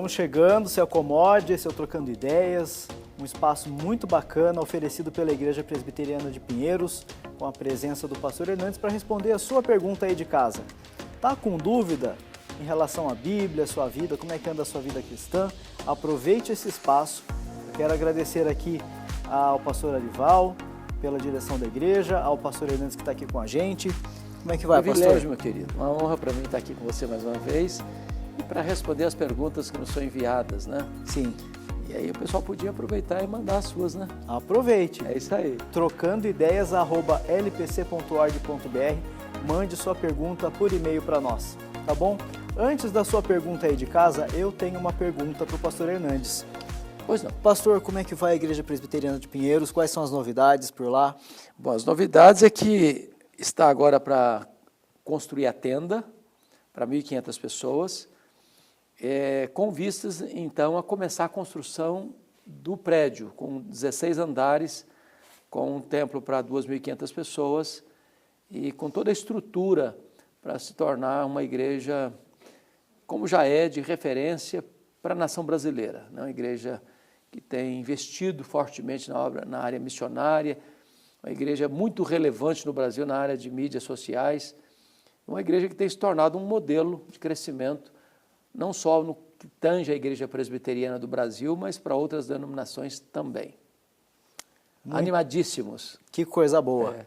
Vamos chegando, se acomode, esse é o Trocando Ideias, um espaço muito bacana oferecido pela Igreja Presbiteriana de Pinheiros, com a presença do pastor Hernandes para responder a sua pergunta aí de casa. Tá com dúvida em relação à Bíblia, sua vida, como é que anda a sua vida cristã? Aproveite esse espaço. Eu quero agradecer aqui ao pastor Arival pela direção da igreja, ao pastor Hernandes que está aqui com a gente. Como é que vai, pastor? Privilégio, meu querido. Uma honra para mim estar aqui com você mais uma vez e para responder as perguntas que nos são enviadas, né? Sim. E aí o pessoal podia aproveitar e mandar as suas, né? Aproveite. É isso aí. trocandoideias@lpc.org.br. Mande sua pergunta por e-mail para nós, tá bom? Antes da sua pergunta aí de casa, eu tenho uma pergunta para o pastor Hernandes. Pois não. Pastor, como é que vai a Igreja Presbiteriana de Pinheiros? Quais são as novidades por lá? Bom, as novidades é que está agora para construir a tenda para 1.500 pessoas, com vistas, então, a começar a construção do prédio, com 16 andares, com um templo para 2.500 pessoas e com toda a estrutura para se tornar uma igreja, como já é, de referência para a nação brasileira, né? Uma igreja que tem investido fortemente na área missionária, uma igreja muito relevante no Brasil na área de mídias sociais, uma igreja que tem se tornado um modelo de crescimento, não só no que tange a Igreja Presbiteriana do Brasil, mas para outras denominações também. Animadíssimos. Que coisa boa.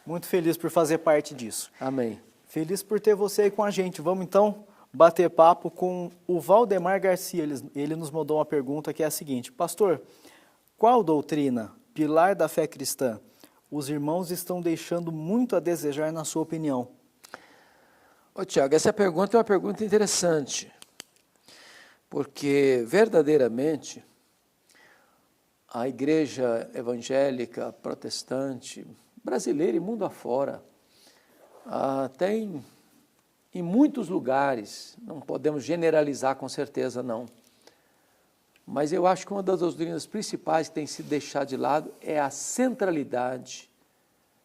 Muito feliz por fazer parte disso. Amém. Feliz por ter você aí com a gente. Vamos então bater papo com o Valdemar Garcia. Ele nos mandou uma pergunta que é a seguinte: pastor, qual doutrina, pilar da fé cristã, os irmãos estão deixando muito a desejar na sua opinião? Ô, Tiago, essa pergunta é uma pergunta interessante, porque verdadeiramente a igreja evangélica, protestante, brasileira e mundo afora, tem em muitos lugares, não podemos generalizar com certeza não, mas eu acho que uma das doutrinas principais que tem sido deixada de lado é a centralidade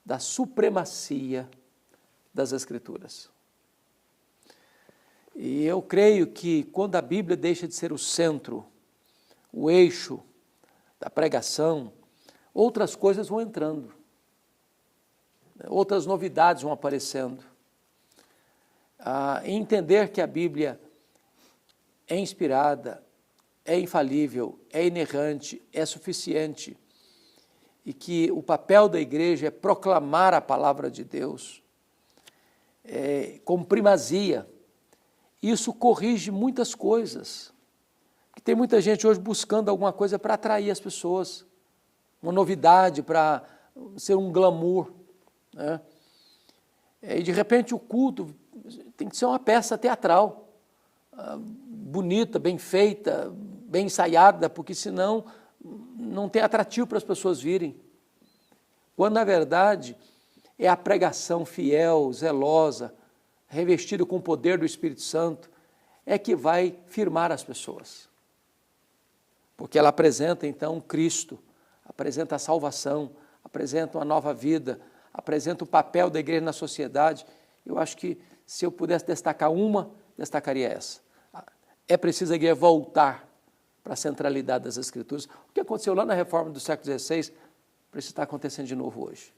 da supremacia das Escrituras. E eu creio que quando a Bíblia deixa de ser o centro, o eixo da pregação, outras coisas vão entrando, outras novidades vão aparecendo. Entender que a Bíblia é inspirada, é infalível, é inerrante, é suficiente, e que o papel da igreja é proclamar a palavra de Deus com primazia. Isso corrige muitas coisas. Tem muita gente hoje buscando alguma coisa para atrair as pessoas, uma novidade, para ser um glamour, né? E de repente o culto tem que ser uma peça teatral, bonita, bem feita, bem ensaiada, porque senão não tem atrativo para as pessoas virem. Quando na verdade é a pregação fiel, zelosa, revestida com o poder do Espírito Santo, é que vai firmar as pessoas. Porque ela apresenta então Cristo, apresenta a salvação, apresenta uma nova vida, apresenta o papel da igreja na sociedade. Eu acho que se eu pudesse destacar uma, destacaria essa. É preciso a igreja voltar para a centralidade das Escrituras. O que aconteceu lá na reforma do século XVI, precisa estar acontecendo de novo hoje.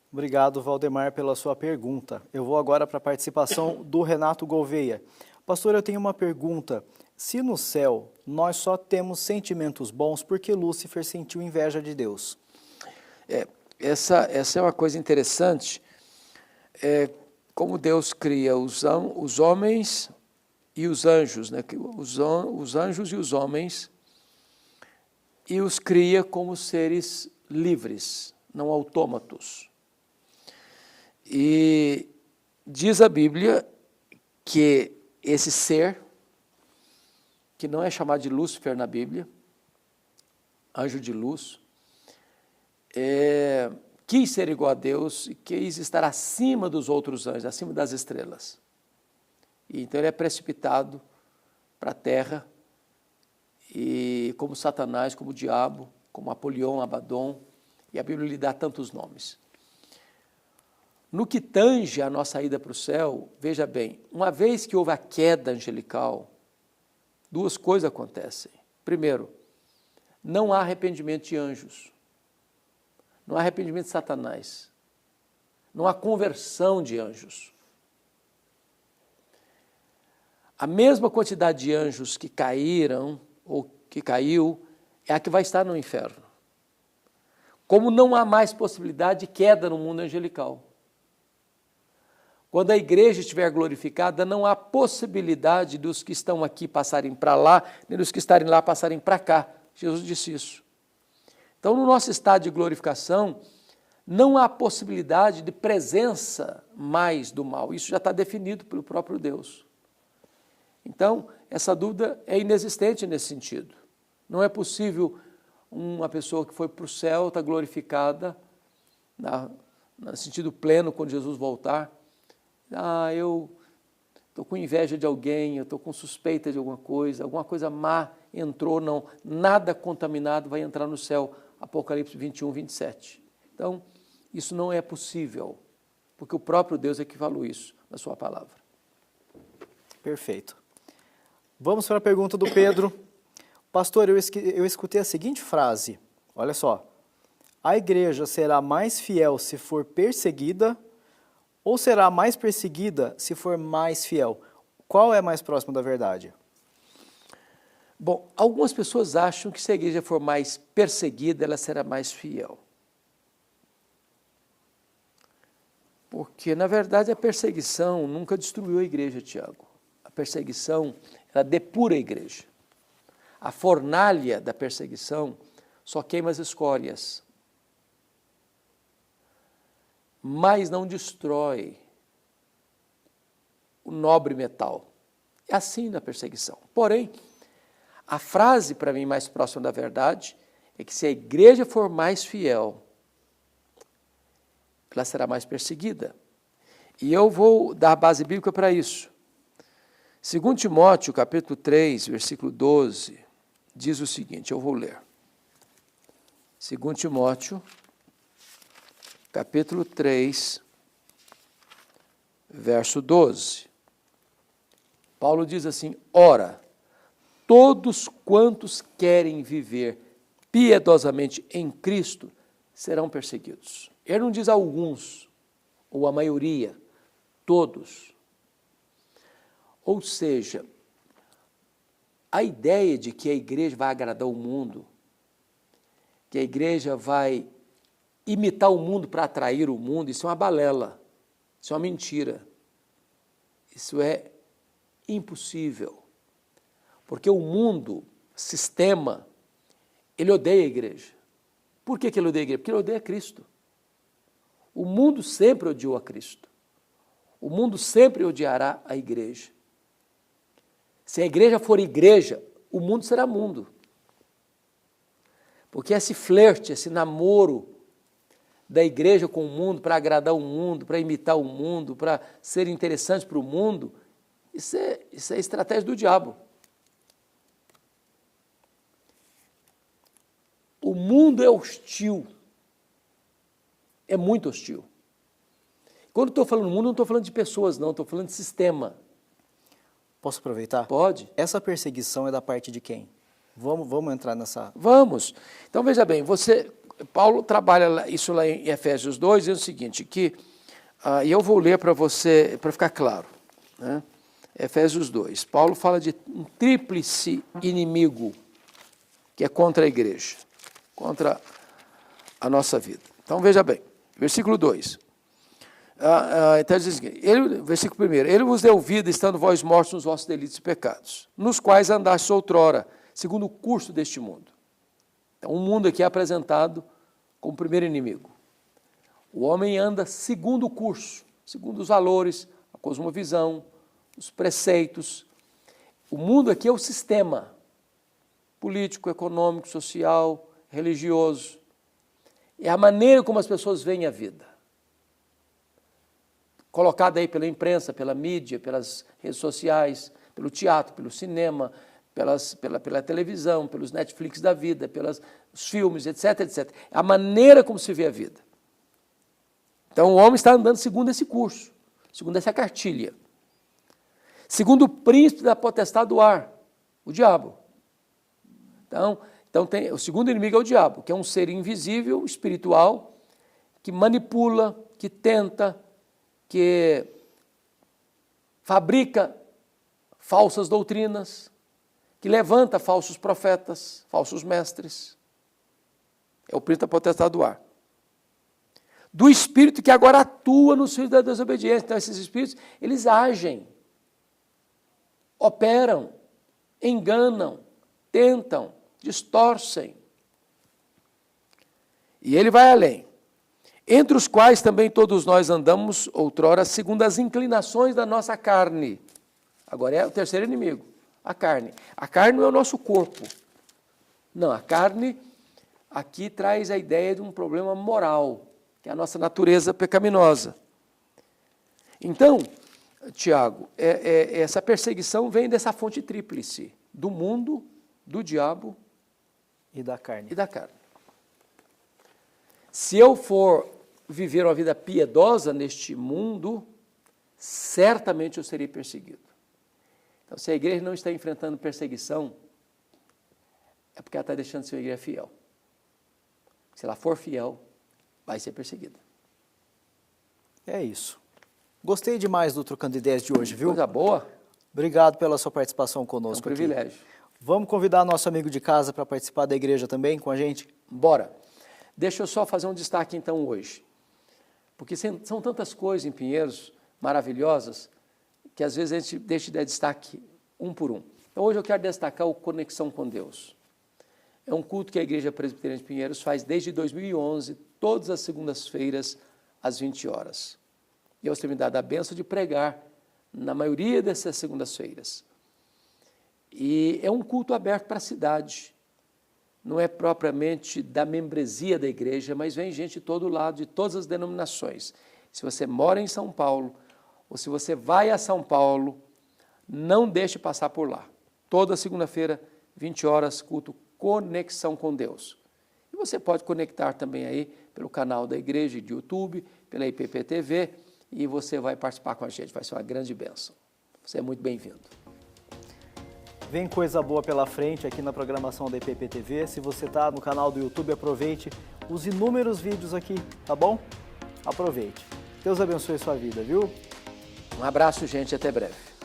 Obrigado, Valdemar, pela sua pergunta. Eu vou agora para a participação do Renato Gouveia. Pastor, eu tenho uma pergunta. Se no céu nós só temos sentimentos bons, por que Lúcifer sentiu inveja de Deus? Essa é uma coisa interessante. Como Deus cria os homens e os anjos, né? Os anjos e os homens, e os cria como seres livres, não autômatos. E diz a Bíblia que esse ser, que não é chamado de Lúcifer na Bíblia, anjo de luz, quis ser igual a Deus e quis estar acima dos outros anjos, acima das estrelas. E então ele é precipitado para a terra, e como Satanás, como o diabo, como Apolion, Abaddon, e a Bíblia lhe dá tantos nomes. No que tange a nossa ida para o céu, veja bem, uma vez que houve a queda angelical, duas coisas acontecem. Primeiro, não há arrependimento de anjos, não há arrependimento de Satanás, não há conversão de anjos. A mesma quantidade de anjos que caíram, ou que caiu, é a que vai estar no inferno. Como não há mais possibilidade de queda no mundo angelical. Quando a igreja estiver glorificada, não há possibilidade dos que estão aqui passarem para lá, nem dos que estarem lá passarem para cá. Jesus disse isso. Então, no nosso estado de glorificação, não há possibilidade de presença mais do mal. Isso já está definido pelo próprio Deus. Então, essa dúvida é inexistente nesse sentido. Não é possível uma pessoa que foi para o céu, está glorificada, no sentido pleno, quando Jesus voltar. Eu estou com inveja de alguém, eu estou com suspeita de alguma coisa má entrou, não, nada contaminado vai entrar no céu. Apocalipse 21, 27. Então, isso não é possível, porque o próprio Deus é que falou isso na sua palavra. Perfeito. Vamos para a pergunta do Pedro. Pastor, eu escutei a seguinte frase, olha só. A igreja será mais fiel se for perseguida ou será mais perseguida se for mais fiel? Qual é mais próximo da verdade? Bom, algumas pessoas acham que se a igreja for mais perseguida, ela será mais fiel. Porque, na verdade, a perseguição nunca destruiu a igreja, Tiago. A perseguição, ela depura a igreja. A fornalha da perseguição só queima as escórias, mas não destrói o nobre metal. É assim na perseguição. Porém, a frase, para mim, mais próxima da verdade, é que se a igreja for mais fiel, ela será mais perseguida. E eu vou dar a base bíblica para isso. 2 Timóteo, capítulo 3, versículo 12, diz o seguinte, eu vou ler. 2 Timóteo, capítulo 3, verso 12. Paulo diz assim, ora, todos quantos querem viver piedosamente em Cristo serão perseguidos. Ele não diz alguns, ou a maioria, todos. Ou seja, a ideia de que a igreja vai agradar o mundo, que a igreja vai imitar o mundo para atrair o mundo, isso é uma balela, isso é uma mentira. Isso é impossível. Porque o mundo, sistema, ele odeia a igreja. Por que ele odeia a igreja? Porque ele odeia Cristo. O mundo sempre odiou a Cristo. O mundo sempre odiará a igreja. Se a igreja for igreja, o mundo será mundo. Porque esse flerte, esse namoro da igreja com o mundo, para agradar o mundo, para imitar o mundo, para ser interessante para o mundo, isso é estratégia do diabo. O mundo é hostil, é muito hostil. Quando estou falando mundo, não estou falando de pessoas, não, estou falando de sistema. Posso aproveitar? Pode. Essa perseguição é da parte de quem? Vamos entrar nessa... Vamos. Então, veja bem, Paulo trabalha isso lá em Efésios 2, dizendo o seguinte, e eu vou ler para você, para ficar claro, né? Efésios 2, Paulo fala de um tríplice inimigo que é contra a igreja, contra a nossa vida. Então, veja bem, versículo 2. Então, diz assim, versículo 1, ele vos deu vida, estando vós mortos nos vossos delitos e pecados, nos quais andastes outrora, segundo o curso deste mundo. Então, o mundo aqui é apresentado como o primeiro inimigo. O homem anda segundo o curso, segundo os valores, a cosmovisão, os preceitos. O mundo aqui é o sistema político, econômico, social, religioso. É a maneira como as pessoas veem a vida. Colocada aí pela imprensa, pela mídia, pelas redes sociais, pelo teatro, pelo cinema, pela televisão, pelos Netflix da vida, pelos filmes, etc, etc. É a maneira como se vê a vida. Então, o homem está andando segundo esse curso, segundo essa cartilha. Segundo o príncipe da potestade do ar, O diabo. Então o segundo inimigo é o diabo, que é um ser invisível, espiritual, que manipula, que tenta, que fabrica falsas doutrinas, que levanta falsos profetas, falsos mestres. É o príncipe da potestade do ar. Do espírito que agora atua nos filhos da desobediência. Então esses espíritos, eles agem, operam, enganam, tentam, distorcem. E ele vai além. Entre os quais também todos nós andamos outrora segundo as inclinações da nossa carne. Agora é o terceiro inimigo, a carne. A carne não é o nosso corpo. Não, a carne aqui traz a ideia de um problema moral, que é a nossa natureza pecaminosa. Então, Tiago, essa perseguição vem dessa fonte tríplice, do mundo, do diabo e da carne. Se eu for viver uma vida piedosa neste mundo, certamente eu serei perseguido. Então, se a igreja não está enfrentando perseguição, é porque ela está deixando de ser uma igreja fiel. Se ela for fiel, vai ser perseguida. É isso. Gostei demais do Trocando Ideias de hoje, viu? Coisa boa. Obrigado pela sua participação conosco. É um privilégio. Aqui. Vamos convidar nosso amigo de casa para participar da igreja também com a gente? Bora. Deixa eu só fazer um destaque então hoje. Porque são tantas coisas em Pinheiros maravilhosas que às vezes a gente deixa de dar destaque um por um. Então hoje eu quero destacar o Conexão com Deus. É um culto que a Igreja Presbiteriana de Pinheiros faz desde 2011, todas as segundas-feiras, às 20 horas. Deus tem me dado a benção de pregar na maioria dessas segundas-feiras. E é um culto aberto para a cidade. Não é propriamente da membresia da igreja, mas vem gente de todo lado, de todas as denominações. Se você mora em São Paulo, ou se você vai a São Paulo, não deixe passar por lá. Toda segunda-feira, 20 horas, culto Conexão com Deus. E você pode conectar também aí pelo canal da igreja de YouTube, pela IPP-TV, e você vai participar com a gente. Vai ser uma grande bênção. Você é muito bem-vindo. Vem coisa boa pela frente aqui na programação da IPP-TV. Se você está no canal do YouTube, aproveite os inúmeros vídeos aqui, tá bom? Aproveite. Deus abençoe a sua vida, viu? Um abraço, gente. Até breve.